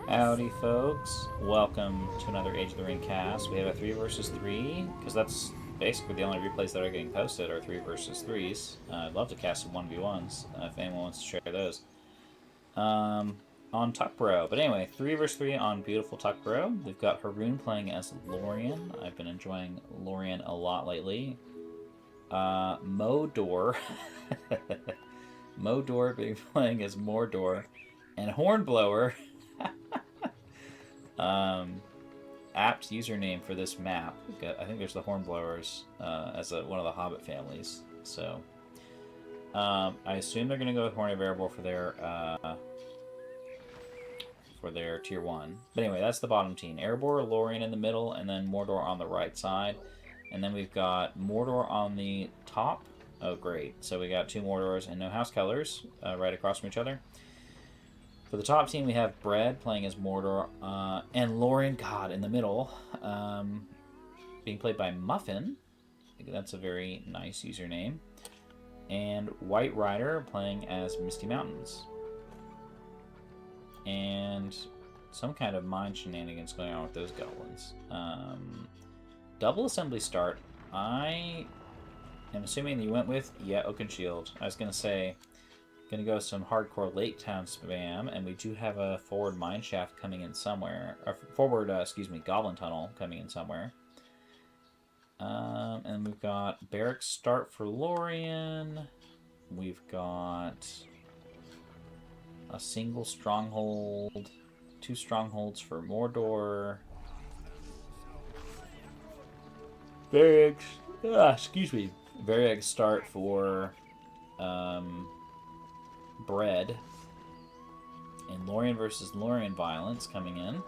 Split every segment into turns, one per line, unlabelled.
Howdy, folks. Welcome to another Age of the Ring cast. We have a 3 versus 3, because that's basically the only replays that are getting posted are 3 versus 3s. I'd love to cast some 1v1s if anyone wants to share those. On Tuckborough. But anyway, 3 versus 3 on beautiful Tuckborough. We've got Haroon playing as Lorien. I've been enjoying Lorien a lot lately. Modor. Modor being playing as Mordor. And Hornblower. Apt username for this map. I think there's the Hornblowers as one of the Hobbit families. So I assume they're going to go with Horn of Erebor for their tier 1. But anyway, that's the bottom team. Erebor, Lorien in the middle, and then Mordor on the right side. And then we've got Mordor on the top. Oh, great. So we got 2 Mordors and no house colors right across from each other. For the top team, we have Bread playing as Mordor, and Lorien, God, in the middle, being played by Muffin. That's a very nice username. And White Rider playing as Misty Mountains. And some kind of mind shenanigans going on with those goblins. Double assembly start. I am assuming you went with, yeah, Oakenshield. I was going to say, going to go some hardcore Lake Town spam, and we do have a forward mineshaft coming in somewhere. Or forward, Goblin Tunnel coming in somewhere. And we've got Barracks start for Lorien. We've got a single stronghold, 2 strongholds for Mordor. Barracks, Barracks start for Bread. And Lorien versus Lorien violence coming in.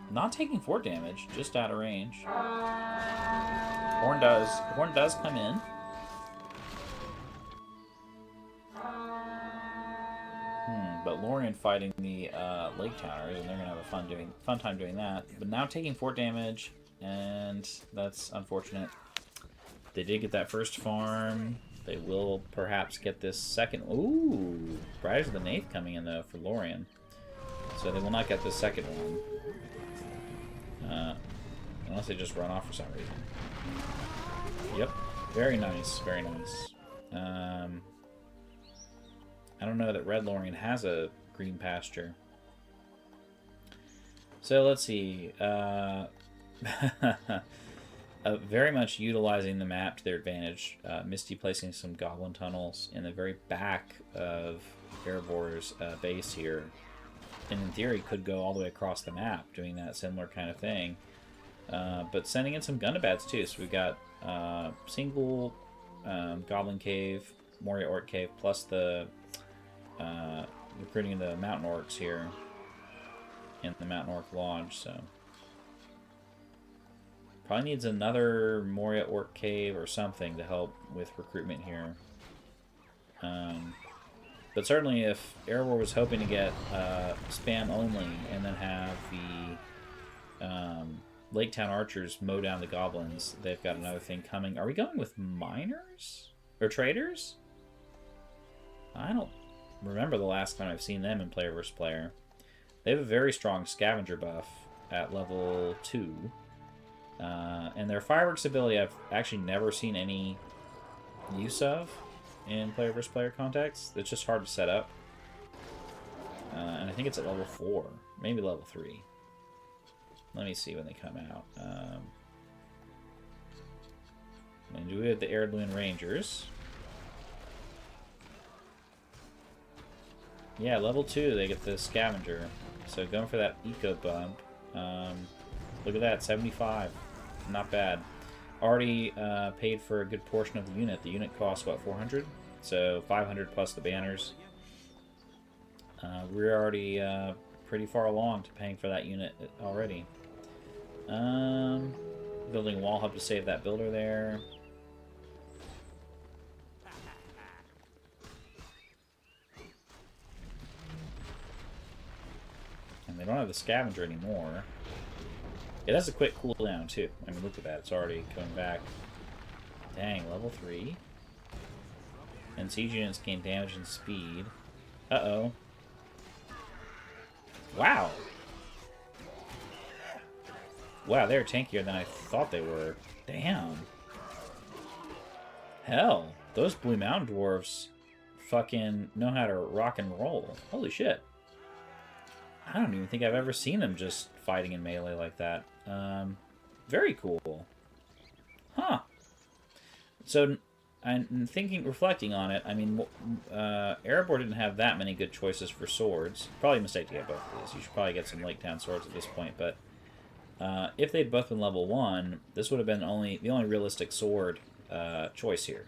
Not taking fort damage, just out of range. Horn does come in. But Lorien fighting the Lake Towners, and they're gonna have a fun time doing that. But now taking fort damage, and that's unfortunate. They did get that first farm. They will perhaps get this second. Ooh, Riders of the Nath coming in though for Lorien, so they will not get the second one, unless they just run off for some reason. Yep, very nice, very nice. I don't know that Red Lorien has a green pasture. So let's see. Very much utilizing the map to their advantage. Misty placing some goblin tunnels in the very back of Erebor's base here. And in theory could go all the way across the map doing that similar kind of thing. But sending in some Gundabats too. So we've got single Goblin Cave, Moria Orc Cave, plus the recruiting the Mountain Orcs here in the Mountain Orc Lodge. So probably needs another Moria Orc Cave or something to help with recruitment here. But certainly if Erebor was hoping to get spam only and then have the Lake Town Archers mow down the goblins, they've got another thing coming. Are we going with miners? Or traders? I don't remember the last time I've seen them in player versus player. They have a very strong scavenger buff at level 2. And their fireworks ability I've actually never seen any use of in player versus player context. It's just hard to set up. And I think it's at level 4, maybe level 3. Let me see when they come out. And we have the Erdluin Rangers. Yeah, level 2, they get the scavenger. So going for that eco bump. Look at that, 75. Not bad. Already paid for a good portion of the unit. The unit costs, what, 400? So 500 plus the banners. We're already pretty far along to paying for that unit already. Building a wall hub to save that builder there. And they don't have the scavenger anymore. It has a quick cooldown too. I mean, look at that. It's already coming back. Dang, level 3. And siege units gain damage and speed. Uh-oh. Wow. Wow, they're tankier than I thought they were. Damn. Hell, those Blue Mountain Dwarves fucking know how to rock and roll. Holy shit. I don't even think I've ever seen them just fighting in melee like that. Very cool. Huh. So, I'm thinking, reflecting on it, I mean, Erebor didn't have that many good choices for swords. Probably a mistake to get both of these. You should probably get some Lake Town swords at this point, but if they'd both been level 1, this would have been the only realistic sword choice here.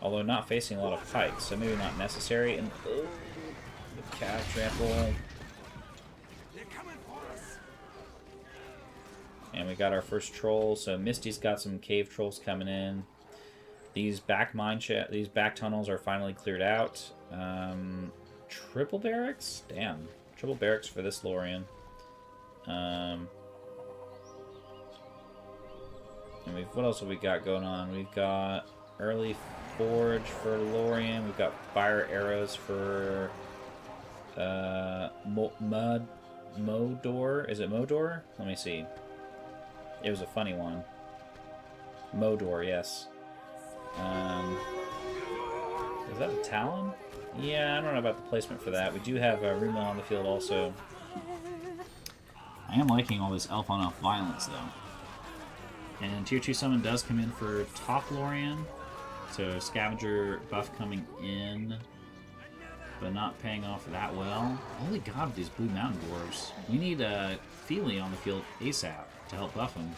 Although not facing a lot of pikes, so maybe not necessary. And the calf trample. And we got our first troll. So Misty's got some cave trolls coming in. These back tunnels are finally cleared out. Triple barracks? Damn. Triple barracks for this Lorien. And what else have we got going on? We've got early forge for Lorien. We've got fire arrows for Modor. Is it Modor? Let me see. It was a funny one. Modor, yes. Is that a Talon? Yeah, I don't know about the placement for that. We do have Rumel on the field also. I am liking all this elf-on-elf violence, though. And Tier 2 Summon does come in for top Lorien. So Scavenger buff coming in, but not paying off that well. Holy god, with these Blue Mountain Dwarves. We need Feely on the field ASAP to help buff him.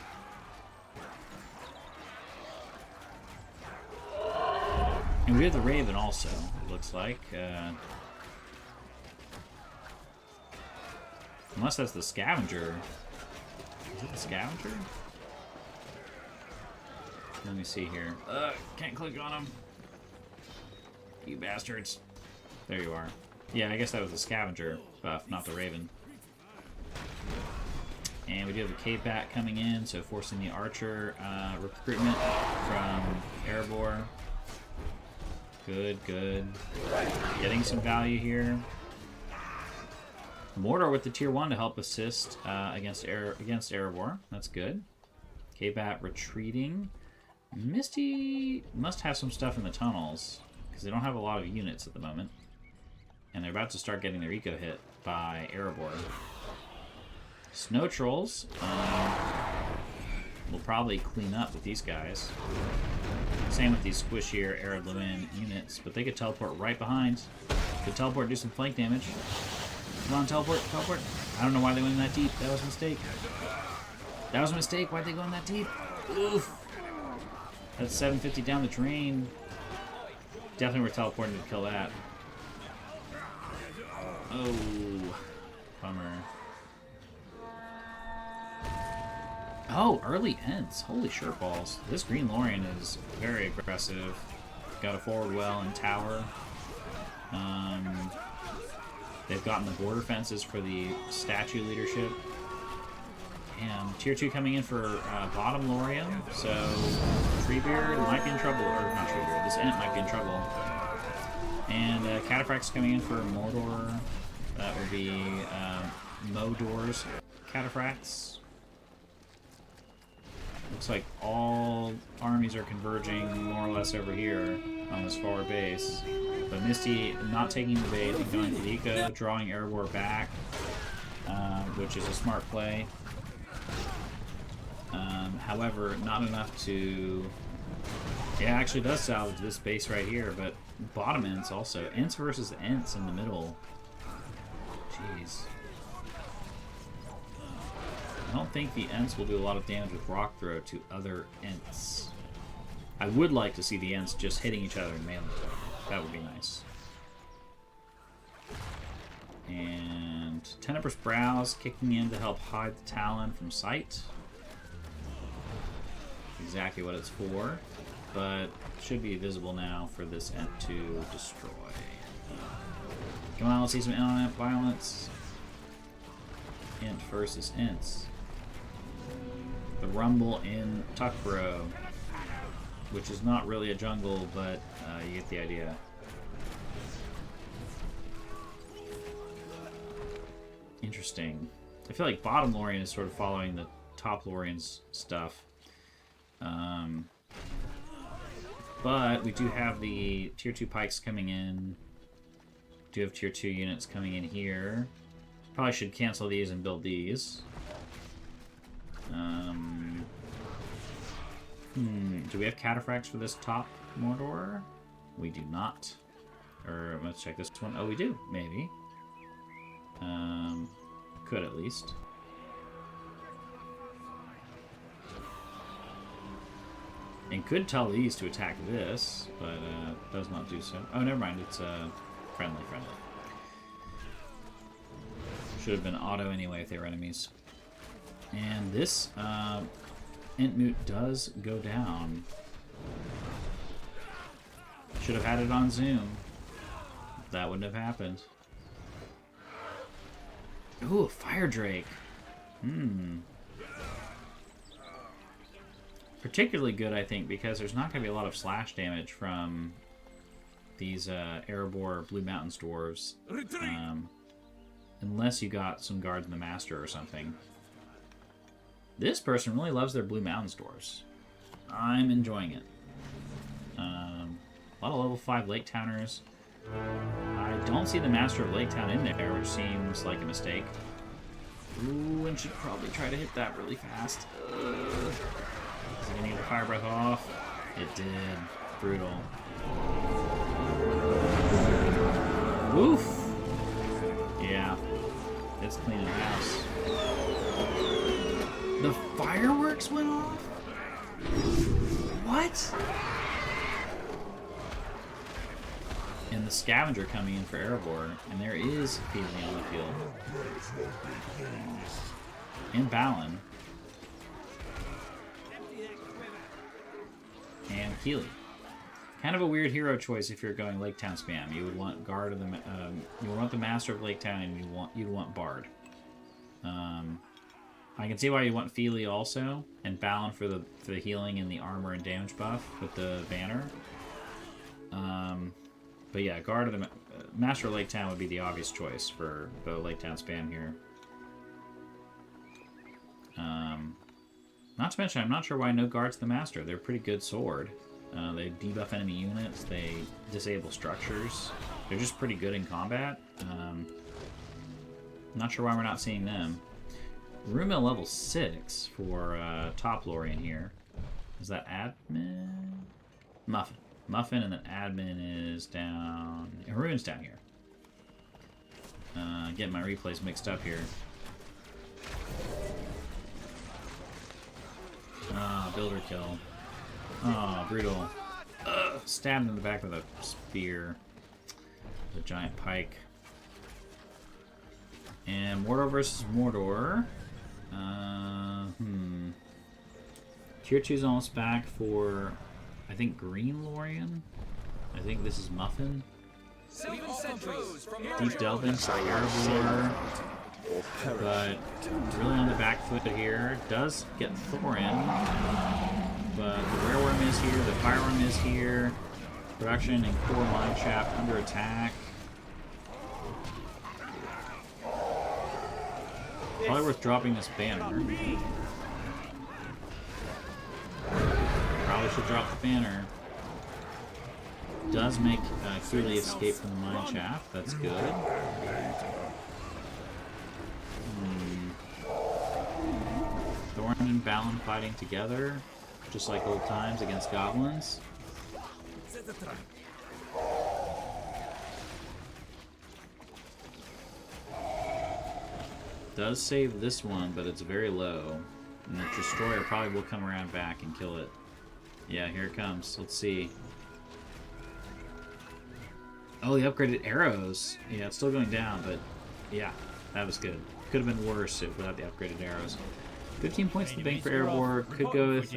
And we have the Raven also, it looks like. Unless that's the Scavenger. Is it the Scavenger? Let me see here. Can't click on him. You bastards. There you are. Yeah, I guess that was the Scavenger buff, not the Raven. And we do have the Cave Bat coming in, so forcing the Archer recruitment from Erebor. Good, good. Getting some value here. Mordor with the Tier 1 to help assist against Erebor. That's good. Cave Bat retreating. Misty must have some stuff in the tunnels, because they don't have a lot of units at the moment. And they're about to start getting their eco hit by Erebor. Snow Trolls will probably clean up with these guys. Same with these squishier Arid Lewin units, but they could teleport right behind. Could teleport, do some flank damage. Come on, teleport, teleport. I don't know why they went in that deep. That was a mistake. That was a mistake. Why'd they go in that deep? Oof. That's 750 down the drain. Definitely we're teleporting to kill that. Oh, bummer. Oh, early Ents. Holy shirt balls. This Green Lorien is very aggressive. Got a forward well and tower. They've gotten the border fences for the statue leadership. And Tier 2 coming in for bottom Lorien. So Treebeard might be in trouble. Or not Treebeard. This Ent might be in trouble. And Cataphract's coming in for Mordor. That will be Modor's Cataphracts. Looks like all armies are converging more or less over here on this forward base. But Misty not taking the bait and going for the eco, drawing Erebor back, which is a smart play. However, not enough to... Yeah, it actually does salvage this base right here, but bottom Ents also. Ents versus Ents in the middle. Jeez. I don't think the Ents will do a lot of damage with Rock Throw to other Ents. I would like to see the Ents just hitting each other in melee. That would be nice. And Tenebrous Brows kicking in to help hide the Talon from sight. Exactly what it's for, but should be visible now for this Ent to destroy. Come on, let's see some Ent violence. Ent versus Ents. The Rumble in Tuckborough, which is not really a jungle, but you get the idea. Interesting. I feel like bottom Lorien is sort of following the top Lorien's stuff. But we do have the tier 2 pikes coming in. Do have tier 2 units coming in here. Probably should cancel these and build these. Do we have cataphracts for this top Mordor? We do not. Or let's check this one. Oh, we do. Maybe. Could at least. And could tell these to attack this, but does not do so. Oh, never mind. It's friendly. Should have been auto anyway if they were enemies. And this Entmoot does go down. Should have had it on Zoom. That wouldn't have happened. Ooh, a Fire Drake. Particularly good, I think, because there's not going to be a lot of slash damage from these Erebor Blue Mountains dwarves. Unless you got some guards in the Master or something. This person really loves their Blue Mountains dwarves. I'm enjoying it. A lot of level 5 Lake Towners. I don't see the Master of Lake Town in there, which seems like a mistake. Ooh, and should probably try to hit that really fast. Is it gonna get the fire breath off? It did. Brutal. Woof! Yeah. It's cleaning house. The fireworks went off? What? And the scavenger coming in for Erebor, and there is Feely on the field. And Balin. And Keely. Kind of a weird hero choice if you're going Lake Town spam. You would want Guard of the you would want the Master of Lake Town, and you'd want Bard. I can see why you want Feely also, and Balin for the healing and the armor and damage buff with the banner. But yeah, Guard of the Master of Lake Town would be the obvious choice for the Lake Town spam here. Not to mention, I'm not sure why no Guards the Master. They're a pretty good sword. They debuff enemy units. They disable structures. They're just pretty good in combat. Not sure why we're not seeing them. Rumil level 6 for top Lorien here. Is that admin? Muffin. Muffin, and then admin is down. Haroon's down here. Getting my replays mixed up here. Builder kill. Oh, brutal. Stabbed in the back with a spear. The giant pike. And Mordor versus Mordor. Tier 2's almost back for, I think, Green Lorien. I think this is Muffin. Deep Delving for Erebor. But really on the back foot here. Does get Thorin. But the Wereworm is here, the Fireworm is here. Production and Core Mine Shaft under attack. Probably worth dropping this banner. Probably should drop the banner. Does make Keely escape from the mine shaft. That's good. Thorin and Balin fighting together, just like old times against goblins. Does save this one, but it's very low. And the Destroyer probably will come around back and kill it. Yeah, here it comes. Let's see. Oh, the upgraded arrows. Yeah, it's still going down, but yeah, that was good. Could have been worse if without the upgraded arrows. 15 points in the bank for Erebor. Could go with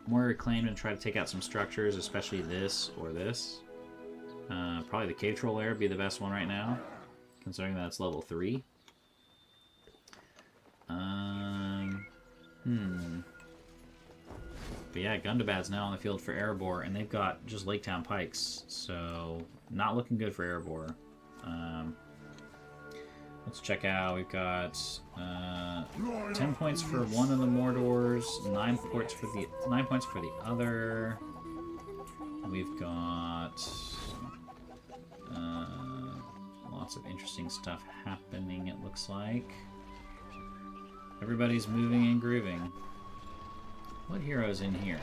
more Reclaimed and try to take out some structures, especially this or this. Probably the Cave Troll Lair would be the best one right now, considering that it's level 3. But yeah, Gundabad's now on the field for Erebor, and they've got just Lake Town pikes, so not looking good for Erebor. Let's check out. We've got 10 points for one of the Mordors, 9 points for the other. We've got lots of interesting stuff happening, it looks like. Everybody's moving and grooving. What hero's in here?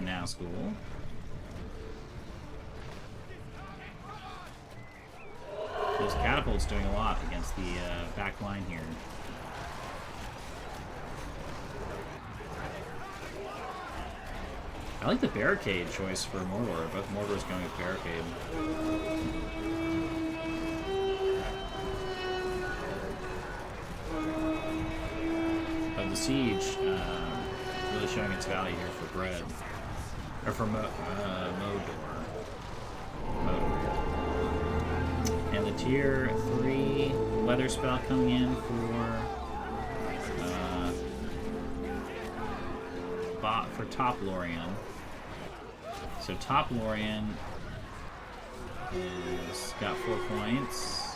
Now school. Those catapults doing a lot against the back line here. I like the barricade choice for Mordor. Both Mordor's going with barricade. But the siege really showing its value here for bread. Or for Modor. And the tier 3 weather spell coming in for top Lorien. So top Lorien is got 4 points.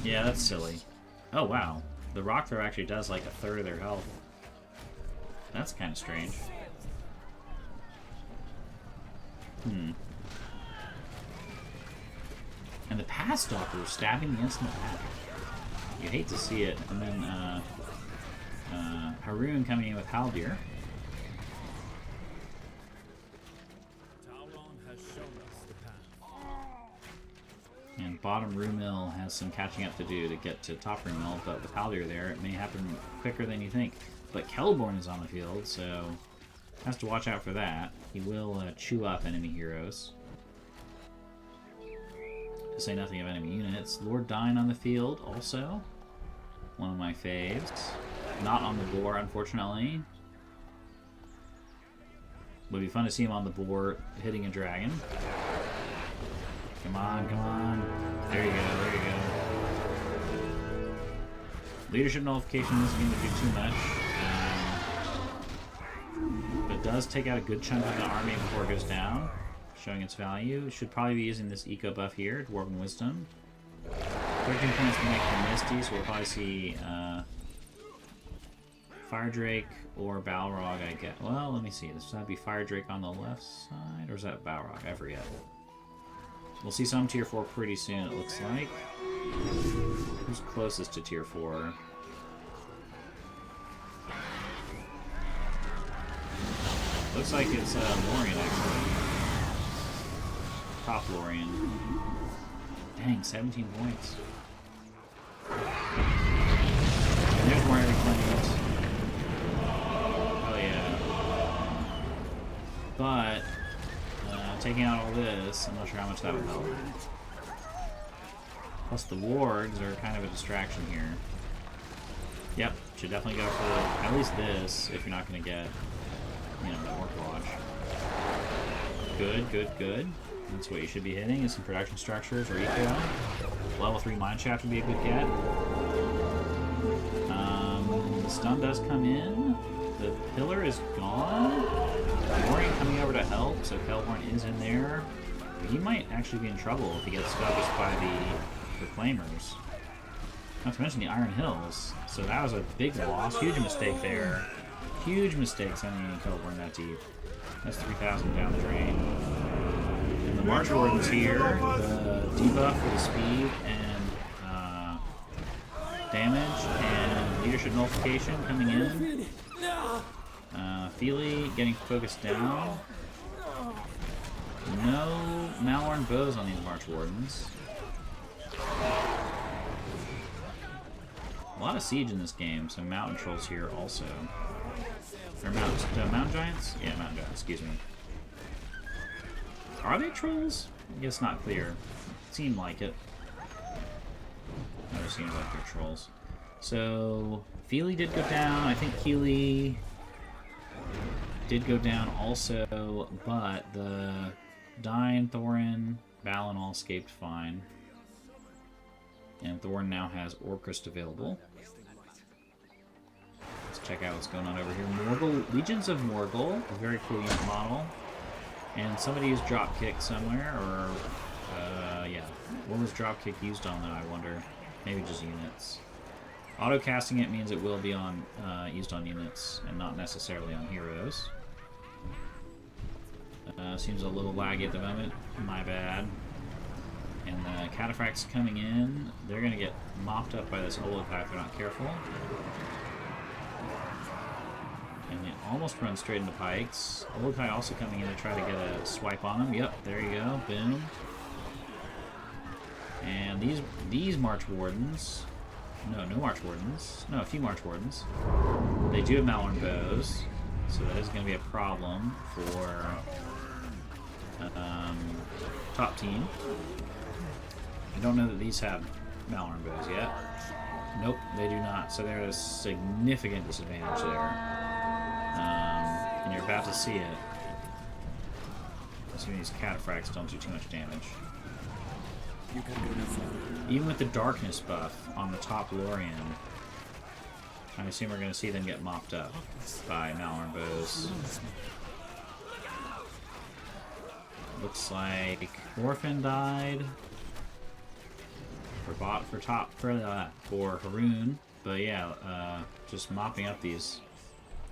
Yeah, that's silly. Oh wow, the rock throw actually does like 1/3 of their health. That's kind of strange. And the Pass Stalker stabbing against the back. You hate to see it. And then Haroon coming in with Haldir. And bottom Rumil has some catching up to do to get to top Rumil, but with Haldir there, it may happen quicker than you think. But Celeborn is on the field, so has to watch out for that. He will chew up enemy heroes. To say nothing of enemy units. Lord Dine on the field, also. One of my faves. Not on the board, unfortunately. Would be fun to see him on the board hitting a dragon. Come on, come on. There you go, there you go. Leadership nullification isn't going to do too much. But does take out a good chunk of the army before it goes down. Showing its value. Should probably be using this eco buff here, Dwarven Wisdom. 13 points to make the Misty, so we'll probably see Fire Drake or Balrog, I guess. Well, let me see. This would be Fire Drake on the left side, or is that Balrog? I forget. We'll see some tier 4 pretty soon, it looks like. Who's closest to tier 4? Looks like it's Lorien, actually. Top Lorien. Dang, 17 points. And there's more reclaimed. Oh yeah. But taking out all this, I'm not sure how much that would help. Plus the wargs are kind of a distraction here. Yep, should definitely go for at least this if you're not going to get, you know, the Orc Lodge. Good, good, good. That's what you should be hitting, is some production structures or eco. Level 3 mineshaft would be a good get. The stun does come in. The pillar is gone. Lorien coming over to help, so Celeborn is in there. But he might actually be in trouble if he gets focused by the Reclaimers. Not to mention the Iron Hills. So that was a big loss. Huge mistake there. Huge mistake sending Celeborn that deep. That's 3,000 down the drain. And the March Warden's here. The debuff for the speed and damage and leadership nullification coming in. Feely getting focused down. No Malorn bows on these March Wardens. A lot of siege in this game, so mountain trolls here also. Or mountain giants? Yeah, mountain giants, excuse me. Are they trolls? I guess not clear. Seemed like it. Never seems like they're trolls. So, Feely did go down. I think Keely did go down also, but the Dine, Thorin, Balin all escaped fine. And Thorin now has Orcrist available. Let's check out what's going on over here. Morgul, Legions of Morgul, a very cool unit model. And somebody used dropkick somewhere, or yeah. What was dropkick used on though, I wonder? Maybe just units. Auto casting it means it will be on used on units and not necessarily on heroes. Seems a little laggy at the moment. My bad. And the cataphracts coming in, they're going to get mopped up by this Olokai if they're not careful. And they almost run straight into pikes. Olokai also coming in to try to get a swipe on them. Yep, there you go. Boom. And these March Wardens... No March Wardens. No, a few March Wardens. They do have Malorn Bows, so that is going to be a problem for top team. I don't know that these have Malorn Bows yet. Nope, they do not. So they're at a significant disadvantage there. And you're about to see it. Assuming these cataphracts don't do too much damage.
You can go no further.
Even with the darkness buff on the top Lorien, I assume we're going to see them get mopped up by Malorn Bows. Looks like Orphan died for Haroon, but yeah, just mopping up these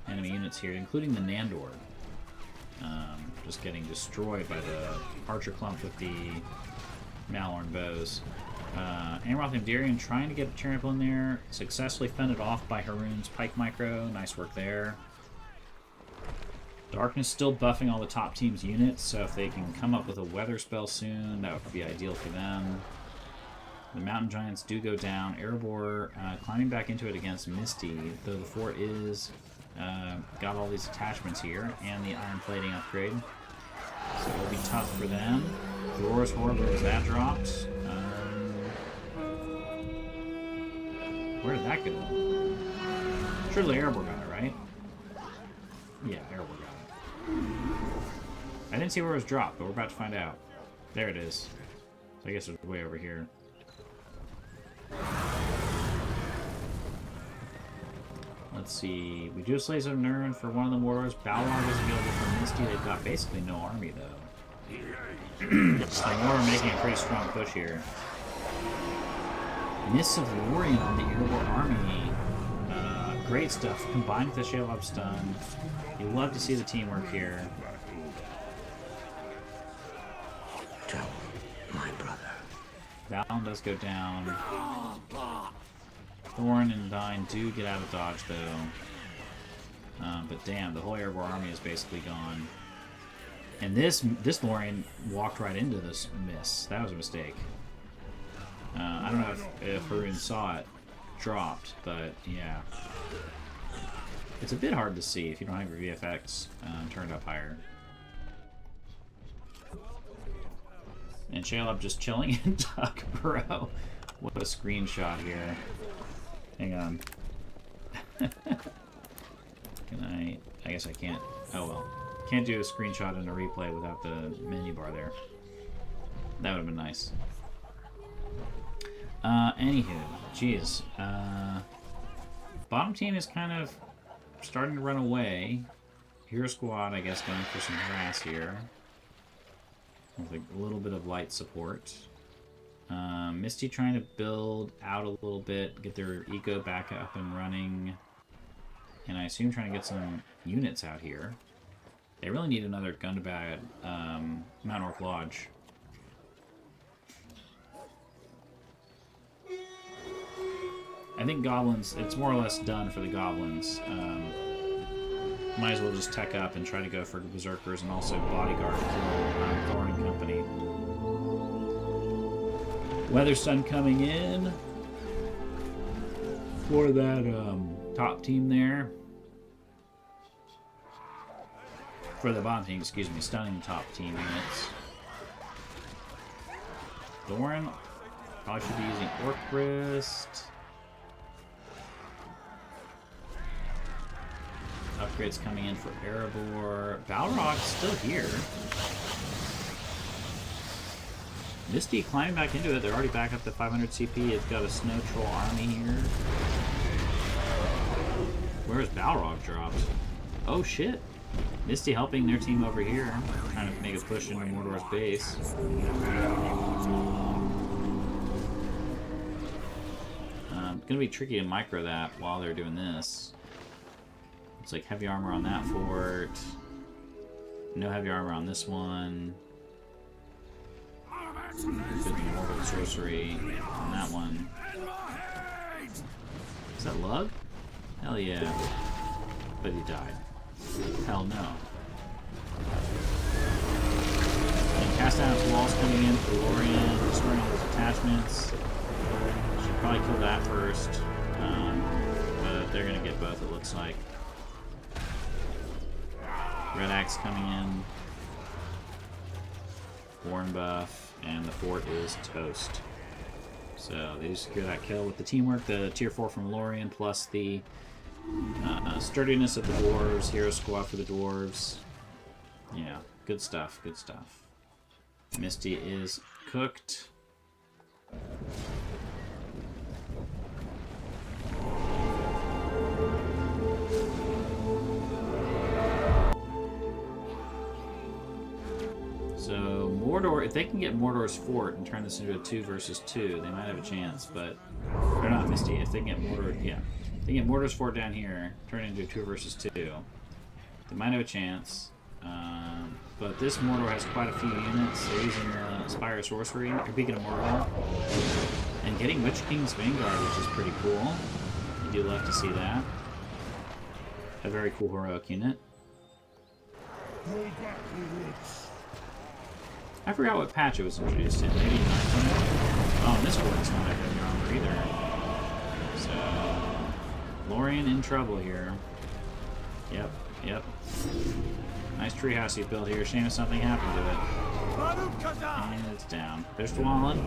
enemy units here, including the Nandor. Just getting destroyed by the Archer Clump with the Malorn Bows. Amroth and Darian trying to get a trample in there, successfully fended off by Haroon's Pike Micro. Nice work there. Darkness still buffing all the top team's units, so if they can come up with a weather spell soon, that would be ideal for them. The Mountain Giants do go down. Erebor climbing back into it against Misty, though the fort is got all these attachments here, and the iron plating upgrade. So it'll be tough for them. The Auror's Horror, where was that dropped? Where did that go? Surely Erebor got it, right? Yeah, Erebor got it. I didn't see where it was dropped, but we're about to find out. There it is. So I guess it's way over here. Let's see. We do have Slaves of Nurn for one of the warlords. Balrog is available for Misty. They've got basically no army, though. So we're making a pretty strong push here. Mists of Lorien on the Erebor army. Great stuff. Combined with the Shelob stun. You love to see the teamwork here.
Tell my brother.
Valen does go down. Thorn and Dine do get out of dodge, though. But damn, the whole Erebor army is basically gone. And this Lorien walked right into this miss. That was a mistake. I don't know if Haroon saw it dropped, but yeah. It's a bit hard to see if you don't have your VFX turned up higher. And Shelob just chilling in Tuckborough. What a screenshot here. Hang on. Can I guess I can't. Oh well. Can't do a screenshot and a replay without the menu bar there. That would have been nice. Anywho, geez. Bottom team is kind of starting to run away. Hero Squad, I guess, going for some harass here. With a little bit of light support. Misty trying to build out a little bit, get their eco back up and running. And I assume trying to get some units out here. They really need another Gundabad Mount Orc Lodge. I think goblins, it's more or less done for the goblins. Might as well just tech up and try to go for berserkers and also bodyguard Thorn and company. Weather Stun coming in for that top team there. For the bottom team, excuse me, stunning the top team units. Thorn probably should be using Orc Wrist. Upgrades coming in for Erebor. Balrog's still here. Misty climbing back into it. They're already back up to 500 CP. It's got a Snow Troll army here. Where's Balrog dropped? Oh shit. Misty helping their team over here, trying to make a push into Mordor's base. It's going to be tricky to micro that while they're doing this. It's like heavy armor on that fort. No heavy armor on this one. Good mortal sorcery on that one. Is that Lug? Hell yeah. But he died. Hell no. And cast down its walls coming in for Lorien, destroying those attachments. Should probably kill that first. But they're gonna get both, it looks like. Red Axe coming in. Warren buff, and the fort is toast. So they just secure that kill with the teamwork, the tier 4 from Lorien, plus the sturdiness of the dwarves, hero squad for the dwarves. Yeah, good stuff, good stuff. Misty is cooked. So Mordor, if they can get Mordor's fort and turn this into a 2 versus 2, they might have a chance, but... Or not Misty, if they can get Mordor, yeah. If they can get Mordor's fort down here, turn it into a 2 versus 2, they might have a chance. But this Mordor has quite a few units. They're using Spire Sorcery, or Beacon of Mordor, and getting Witch King's Vanguard, which is pretty cool. You do love to see that. A very cool heroic unit. I forgot what patch it was introduced in. Maybe 900? Oh, and this fort's not heavy armor either. So, Lorien in trouble here. Yep, yep. Nice treehouse you built here. Shame if something happened to it. And it's down. There's Dwalin.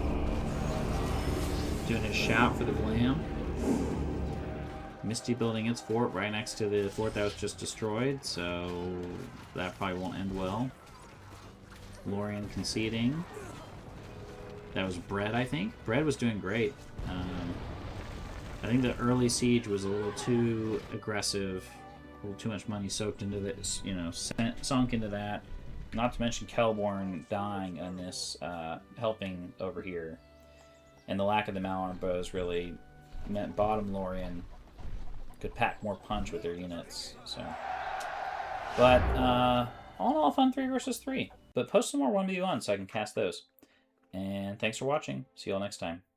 Doing his shout for the glam. Misty building its fort right next to the fort that was just destroyed, so that probably won't end well. Lorien conceding. That was Bread, I think. Bread was doing great. I think the early siege was a little too aggressive. A little too much money soaked into this, you know, sunk into that. Not to mention Kelborn dying and this helping over here. And the lack of the Malarm bows really meant bottom Lorien could pack more punch with their units. So, but all in all, fun 3 versus 3. But post some more 1v1 so I can cast those. And thanks for watching. See you all next time.